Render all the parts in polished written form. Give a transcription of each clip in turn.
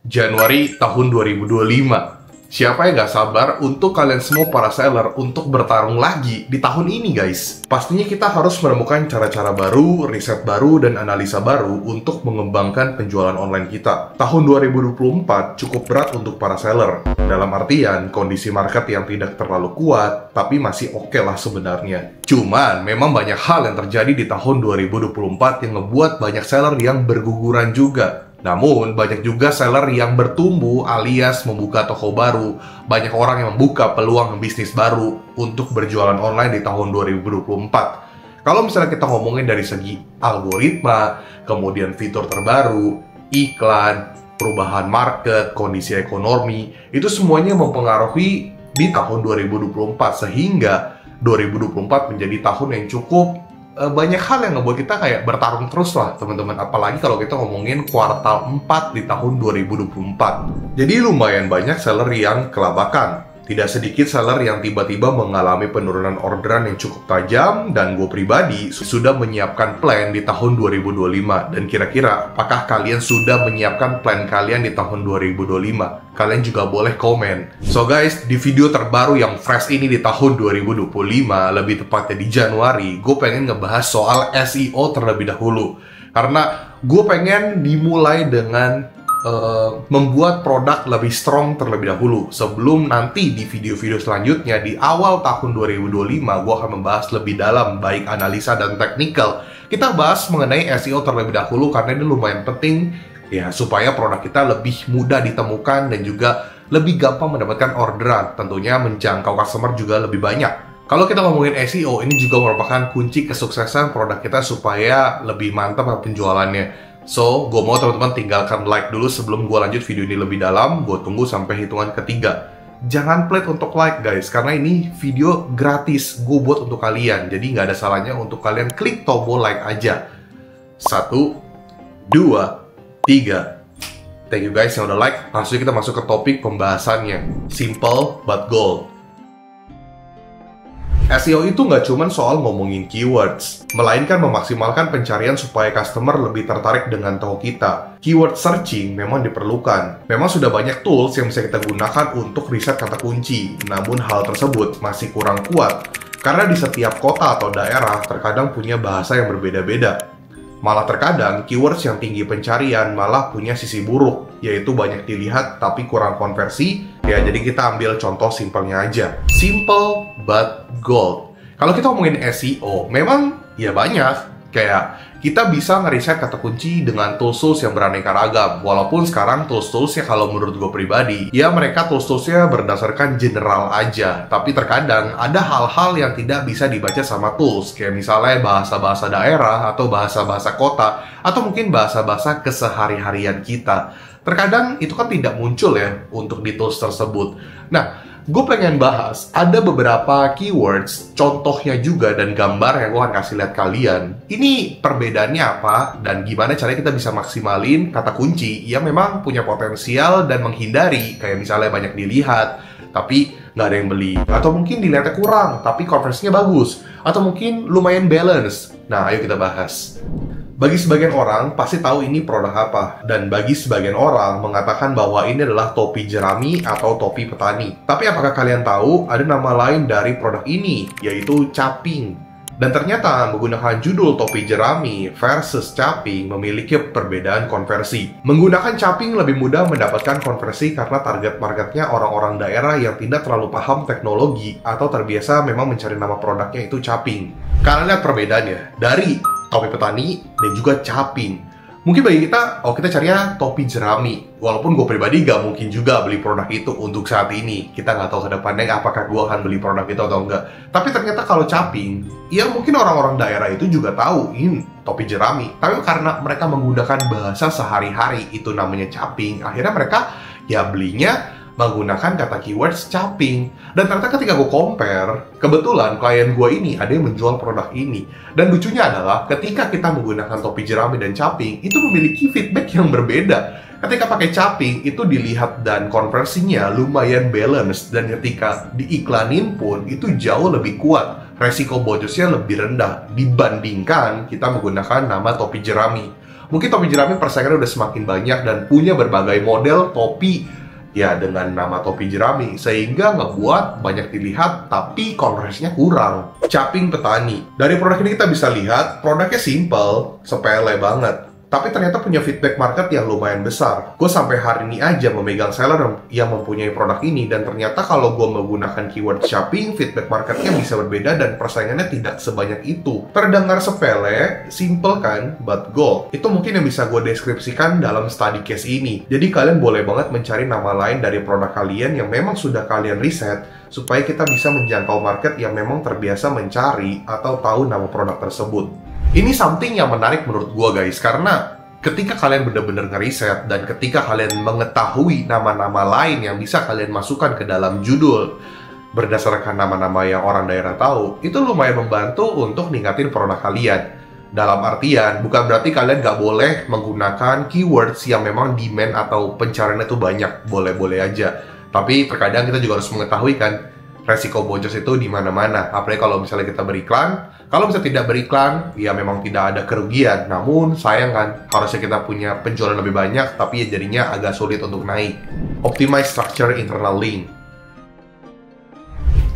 Januari tahun 2025. Siapa yang gak sabar untuk kalian semua para seller untuk bertarung lagi di tahun ini, guys? Pastinya kita harus menemukan cara-cara baru, riset baru, dan analisa baru untuk mengembangkan penjualan online kita. Tahun 2024 cukup berat untuk para seller. Dalam artian, kondisi market yang tidak terlalu kuat, tapi masih oke lah sebenarnya. Cuman, memang banyak hal yang terjadi di tahun 2024 yang ngebuat banyak seller yang berguguran juga. Namun, banyak juga seller yang bertumbuh alias membuka toko baru. Banyak orang yang membuka peluang bisnis baru untuk berjualan online di tahun 2024. Kalau misalnya kita ngomongin dari segi algoritma, kemudian fitur terbaru, iklan, perubahan market, kondisi ekonomi, itu semuanya mempengaruhi di tahun 2024. Sehingga 2024 menjadi tahun yang cukup banyak hal yang ngebuat kita kayak bertarung terus lah, teman-teman. Apalagi kalau kita ngomongin kuartal 4 di tahun 2024. Jadi lumayan banyak seller yang kelabakan. Tidak sedikit seller yang tiba-tiba mengalami penurunan orderan yang cukup tajam, dan gue pribadi sudah menyiapkan plan di tahun 2025. Dan kira-kira, apakah kalian sudah menyiapkan plan kalian di tahun 2025? Kalian juga boleh komen. So guys, di video terbaru yang fresh ini di tahun 2025, lebih tepatnya di Januari, gue pengen ngebahas soal SEO terlebih dahulu. Karena gue pengen dimulai dengan membuat produk lebih strong terlebih dahulu. Sebelum nanti di video-video selanjutnya di awal tahun 2025 gue akan membahas lebih dalam, baik analisa dan teknikal. Kita bahas mengenai SEO terlebih dahulu karena ini lumayan penting ya, supaya produk kita lebih mudah ditemukan dan juga lebih gampang mendapatkan orderan. Tentunya menjangkau customer juga lebih banyak. Kalau kita ngomongin SEO, ini juga merupakan kunci kesuksesan produk kita supaya lebih mantap penjualannya. So, gue mau teman-teman tinggalkan like dulu sebelum gue lanjut video ini lebih dalam. Gue tunggu sampai hitungan ketiga. Jangan pelit untuk like, guys, karena ini video gratis gue buat untuk kalian. Jadi nggak ada salahnya untuk kalian klik tombol like aja. 1, 2, 3. Thank you guys yang udah like. Langsung kita masuk ke topik pembahasannya. Simple but gold. SEO itu nggak cuma soal ngomongin keywords, melainkan memaksimalkan pencarian supaya customer lebih tertarik dengan toko kita. Keyword searching memang diperlukan. Memang sudah banyak tools yang bisa kita gunakan untuk riset kata kunci, namun hal tersebut masih kurang kuat, karena di setiap kota atau daerah terkadang punya bahasa yang berbeda-beda. Malah terkadang keywords yang tinggi pencarian malah punya sisi buruk, yaitu banyak dilihat tapi kurang konversi. Ya, jadi kita ambil contoh simpelnya aja. Simple but gold. Kalau kita ngomongin SEO, memang ya banyak. Kayak kita bisa ngeriset kata kunci dengan tools-tools yang beraneka ragam. Walaupun sekarang tools-toolsnya kalau menurut gue pribadi, ya mereka tools-toolsnya berdasarkan general aja. Tapi terkadang ada hal-hal yang tidak bisa dibaca sama tools. Kayak misalnya bahasa-bahasa daerah, atau bahasa-bahasa kota, atau mungkin bahasa-bahasa kesehari-harian kita. Terkadang itu kan tidak muncul ya untuk di tools tersebut. Nah, gue pengen bahas ada beberapa keywords, contohnya juga dan gambar yang gue akan kasih lihat kalian. Ini perbedaannya apa dan gimana caranya kita bisa maksimalin kata kunci yang memang punya potensial dan menghindari kayak misalnya banyak dilihat tapi nggak ada yang beli, atau mungkin dilihatnya kurang tapi konversinya bagus, atau mungkin lumayan balance. Nah, ayo kita bahas. Bagi sebagian orang pasti tahu ini produk apa, dan bagi sebagian orang mengatakan bahwa ini adalah topi jerami atau topi petani. Tapi apakah kalian tahu ada nama lain dari produk ini, yaitu caping? Dan ternyata menggunakan judul topi jerami versus caping memiliki perbedaan konversi. Menggunakan caping lebih mudah mendapatkan konversi karena target marketnya orang-orang daerah yang tidak terlalu paham teknologi atau terbiasa memang mencari nama produknya itu caping. Kalian lihat perbedaannya dari topi petani dan juga caping. Mungkin bagi kita, kita carinya topi jerami. Walaupun gue pribadi gak mungkin juga beli produk itu untuk saat ini. Kita nggak tahu ke depannya apakah gue akan beli produk itu atau enggak. Tapi ternyata kalau caping, ya mungkin orang-orang daerah itu juga tahu ini topi jerami. Tapi karena mereka menggunakan bahasa sehari-hari itu namanya caping, akhirnya mereka ya belinya menggunakan kata keywords caping. Dan ternyata ketika gue compare, kebetulan klien gue ini ada yang menjual produk ini. Dan lucunya adalah ketika kita menggunakan topi jerami dan caping, itu memiliki feedback yang berbeda. Ketika pakai caping, itu dilihat dan konversinya lumayan balance. Dan ketika diiklanin pun, itu jauh lebih kuat. Resiko bocornya lebih rendah dibandingkan kita menggunakan nama topi jerami. Mungkin topi jerami persaingannya udah semakin banyak dan punya berbagai model topi ya dengan nama topi jerami, sehingga ngebuat banyak dilihat tapi konversinya kurang. Caping petani. Dari produk ini kita bisa lihat produknya simple, sepele banget, tapi ternyata punya feedback market yang lumayan besar. Gue sampai hari ini aja memegang seller yang mempunyai produk ini, dan ternyata kalau gue menggunakan keyword shopping, feedback marketnya bisa berbeda dan persaingannya tidak sebanyak itu. Terdengar sepele, simple kan, but gold. Itu mungkin yang bisa gue deskripsikan dalam study case ini. Jadi kalian boleh banget mencari nama lain dari produk kalian yang memang sudah kalian riset, supaya kita bisa menjangkau market yang memang terbiasa mencari atau tahu nama produk tersebut. Ini something yang menarik menurut gua guys, karena ketika kalian benar-benar ngeriset dan ketika kalian mengetahui nama-nama lain yang bisa kalian masukkan ke dalam judul berdasarkan nama-nama yang orang daerah tahu, itu lumayan membantu untuk ningkatin produk kalian. Dalam artian, bukan berarti kalian nggak boleh menggunakan keywords yang memang demand atau pencariannya itu banyak, boleh-boleh aja. Tapi terkadang kita juga harus mengetahui kan, resiko boncos itu di mana-mana. Apalagi kalau misalnya kita beriklan. Kalau misalnya tidak beriklan, ya memang tidak ada kerugian. Namun sayang kan, harusnya kita punya penjualan lebih banyak, tapi ya jadinya agak sulit untuk naik. Optimize structure internal link.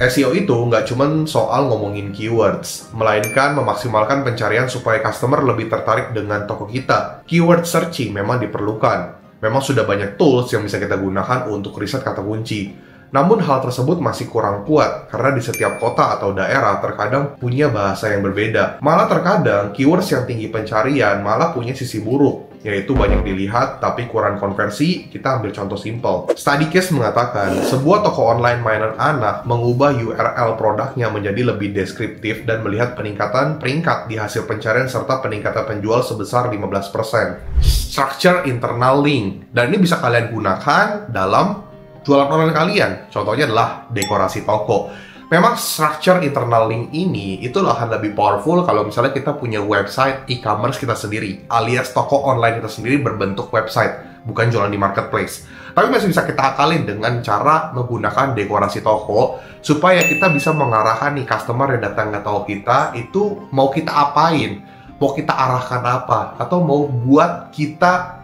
SEO itu nggak cuma soal ngomongin keywords, melainkan memaksimalkan pencarian supaya customer lebih tertarik dengan toko kita. Keyword searching memang diperlukan. Memang sudah banyak tools yang bisa kita gunakan untuk riset kata kunci. Namun hal tersebut masih kurang kuat karena di setiap kota atau daerah terkadang punya bahasa yang berbeda. Malah terkadang keywords yang tinggi pencarian malah punya sisi buruk, yaitu banyak dilihat tapi kurang konversi. Kita ambil contoh simple. Study case mengatakan sebuah toko online mainan anak mengubah URL produknya menjadi lebih deskriptif dan melihat peningkatan peringkat di hasil pencarian serta peningkatan penjual sebesar 15%. Structure internal link, dan ini bisa kalian gunakan dalam jualan online kalian. Contohnya adalah dekorasi toko. Memang structure internal link ini itu akan lebih powerful kalau misalnya kita punya website e-commerce kita sendiri, alias toko online kita sendiri berbentuk website, bukan jualan di marketplace. Tapi masih bisa kita akalin dengan cara menggunakan dekorasi toko, supaya kita bisa mengarahkan nih customer yang datang ke toko kita itu mau kita apain, mau kita arahkan apa, atau mau buat kita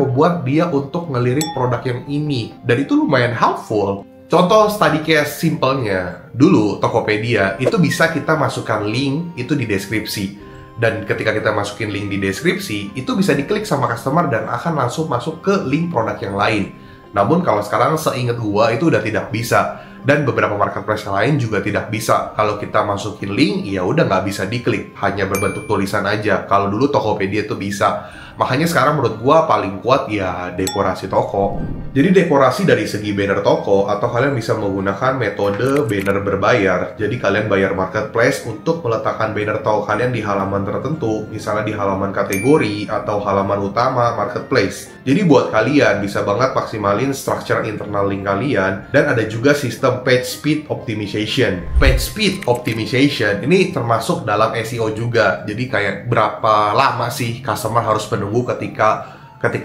membuat dia untuk ngelirik produk yang ini. Dan itu lumayan helpful. Contoh study case simpelnya, dulu Tokopedia itu bisa kita masukkan link itu di deskripsi. Dan ketika kita masukin link di deskripsi, itu bisa diklik sama customer dan akan langsung masuk ke link produk yang lain. Namun kalau sekarang seingat gua itu udah tidak bisa. Dan beberapa marketplace yang lain juga tidak bisa. Kalau kita masukin link, ya udah nggak bisa diklik, hanya berbentuk tulisan aja. Kalau dulu Tokopedia itu bisa. Makanya sekarang menurut gua paling kuat ya dekorasi toko. Jadi dekorasi dari segi banner toko, atau kalian bisa menggunakan metode banner berbayar. Jadi kalian bayar marketplace untuk meletakkan banner toko kalian di halaman tertentu, misalnya di halaman kategori atau halaman utama marketplace. Jadi buat kalian bisa banget maksimalin structure internal link kalian, dan ada juga sistem page speed optimization. Page speed optimization ini termasuk dalam SEO juga. Jadi kayak berapa lama sih customer harus menunggu ketika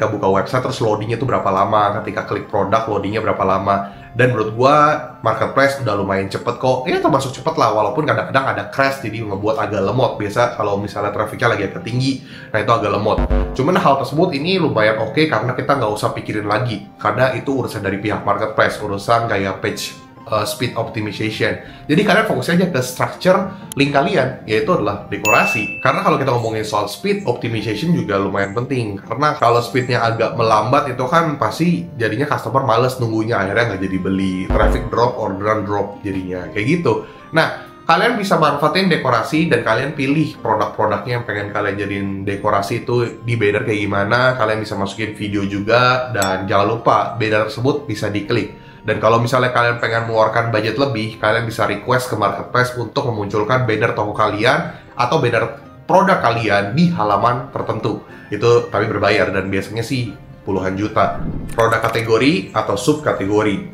buka website, terus loadingnya itu berapa lama, ketika klik produk loadingnya berapa lama. Dan menurut gua marketplace udah lumayan cepet kok. Ya termasuk cepet lah, walaupun kadang-kadang ada crash jadi ngebuat agak lemot. Biasa kalau misalnya trafficnya lagi agak tinggi, nah itu agak lemot. Cuman hal tersebut ini lumayan oke karena kita nggak usah pikirin lagi, karena itu urusan dari pihak marketplace, urusan kayak page speed optimization. Jadi kalian fokus aja ke structure link kalian, yaitu adalah dekorasi. Karena kalau kita ngomongin soal speed optimization juga lumayan penting. Karena kalau speednya agak melambat itu kan pasti jadinya customer males nunggunya, akhirnya nggak jadi beli, traffic drop, orderan drop jadinya kayak gitu. Nah, kalian bisa manfaatin dekorasi dan kalian pilih produk-produknya yang pengen kalian jadiin dekorasi itu di banner kayak gimana. Kalian bisa masukin video juga, dan jangan lupa banner tersebut bisa diklik. Dan kalau misalnya kalian pengen mengeluarkan budget lebih, kalian bisa request ke marketplace untuk memunculkan banner toko kalian atau banner produk kalian di halaman tertentu. Itu tapi berbayar, dan biasanya sih puluhan juta. Produk kategori atau subkategori.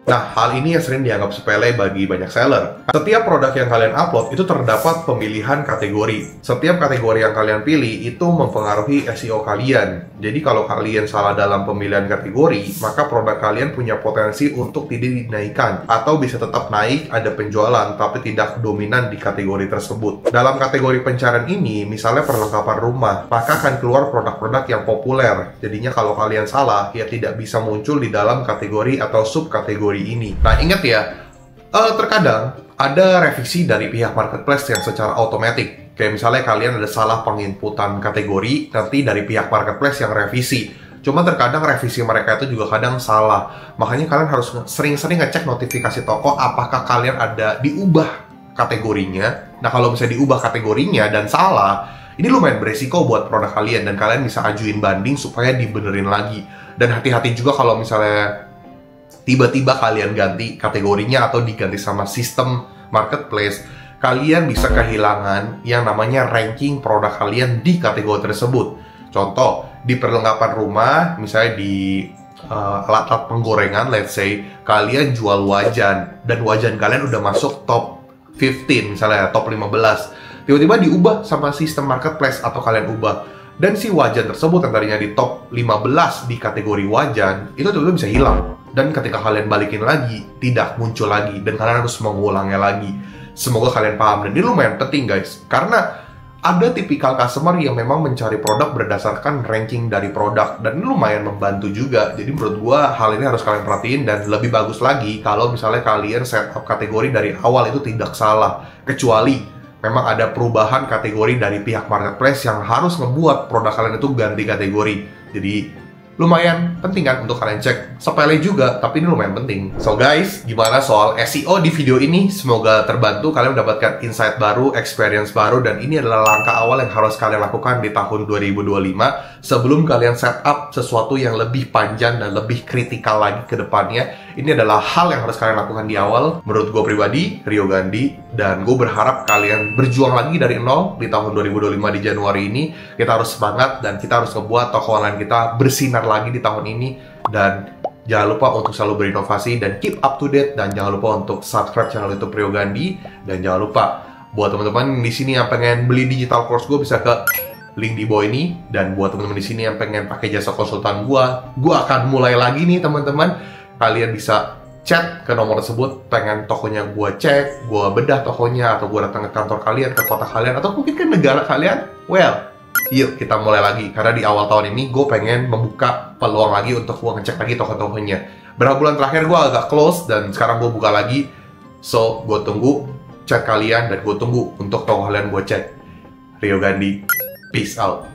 Nah, hal ini yang sering dianggap sepele bagi banyak seller. Setiap produk yang kalian upload itu terdapat pemilihan kategori. Setiap kategori yang kalian pilih itu mempengaruhi SEO kalian. Jadi kalau kalian salah dalam pemilihan kategori, maka produk kalian punya potensi untuk tidak dinaikkan. Atau bisa tetap naik, ada penjualan, tapi tidak dominan di kategori tersebut. Dalam kategori pencarian ini, misalnya perlengkapan rumah, maka akan keluar produk-produk yang populer. Jadinya kalau kalian salah, ya tidak bisa muncul di dalam kategori atau subkategori ini. Nah, ingat ya, terkadang ada revisi dari pihak marketplace yang secara otomatis. Kayak misalnya kalian ada salah penginputan kategori, nanti dari pihak marketplace yang revisi. Cuma terkadang revisi mereka itu juga kadang salah. Makanya kalian harus sering-sering ngecek notifikasi toko apakah kalian ada diubah kategorinya. Nah, kalau misalnya diubah kategorinya dan salah, ini lumayan beresiko buat produk kalian dan kalian bisa ajuin banding supaya dibenerin lagi. Dan hati-hati juga kalau misalnya tiba-tiba kalian ganti kategorinya atau diganti sama sistem marketplace, kalian bisa kehilangan yang namanya ranking produk kalian di kategori tersebut. Contoh, di perlengkapan rumah, misalnya di alat-alat penggorengan, let's say, kalian jual wajan, dan wajan kalian udah masuk top 15, misalnya top 15. Tiba-tiba diubah sama sistem marketplace atau kalian ubah. Dan si wajan tersebut yang tadinya di top 15 di kategori wajan, itu tiba-tiba bisa hilang. Dan ketika kalian balikin lagi, tidak muncul lagi. Dan kalian harus mengulangnya lagi. Semoga kalian paham. Dan ini lumayan penting guys. Karena ada tipikal customer yang memang mencari produk berdasarkan ranking dari produk. Dan ini lumayan membantu juga. Jadi menurut gua hal ini harus kalian perhatiin. Dan lebih bagus lagi kalau misalnya kalian setup kategori dari awal itu tidak salah. Kecuali memang ada perubahan kategori dari pihak marketplace yang harus ngebuat produk kalian itu ganti kategori. Jadi lumayan penting kan untuk kalian cek. Sepele juga, tapi ini lumayan penting. So guys, gimana soal SEO di video ini? Semoga terbantu, kalian mendapatkan insight baru, experience baru, dan ini adalah langkah awal yang harus kalian lakukan di tahun 2025 sebelum kalian setup sesuatu yang lebih panjang dan lebih kritikal lagi ke depannya. Ini adalah hal yang harus kalian lakukan di awal. Menurut gue pribadi, Rio Gandhi, dan gue berharap kalian berjuang lagi dari nol di tahun 2025 di Januari ini. Kita harus semangat dan kita harus ngebuat toko online kita bersinar lagi di tahun ini. Dan jangan lupa untuk selalu berinovasi dan keep up to date, dan jangan lupa untuk subscribe channel YouTube Rio Gandhi. Dan jangan lupa buat teman-teman di sini yang pengen beli digital course gue bisa ke link di bawah ini. Dan buat teman-teman di sini yang pengen pakai jasa konsultan gue akan mulai lagi nih teman-teman. Kalian bisa chat ke nomor tersebut, pengen tokonya gue cek, gue bedah tokonya, atau gue datang ke kantor kalian, ke kota kalian, atau mungkin ke negara kalian. Well, yuk kita mulai lagi. Karena di awal tahun ini gue pengen membuka peluang lagi untuk gue ngecek lagi toko-tokonya. Berapa bulan terakhir gue agak close dan sekarang gue buka lagi. So, gue tunggu chat kalian dan gue tunggu untuk toko kalian gue cek. Rio Gandhi, peace out.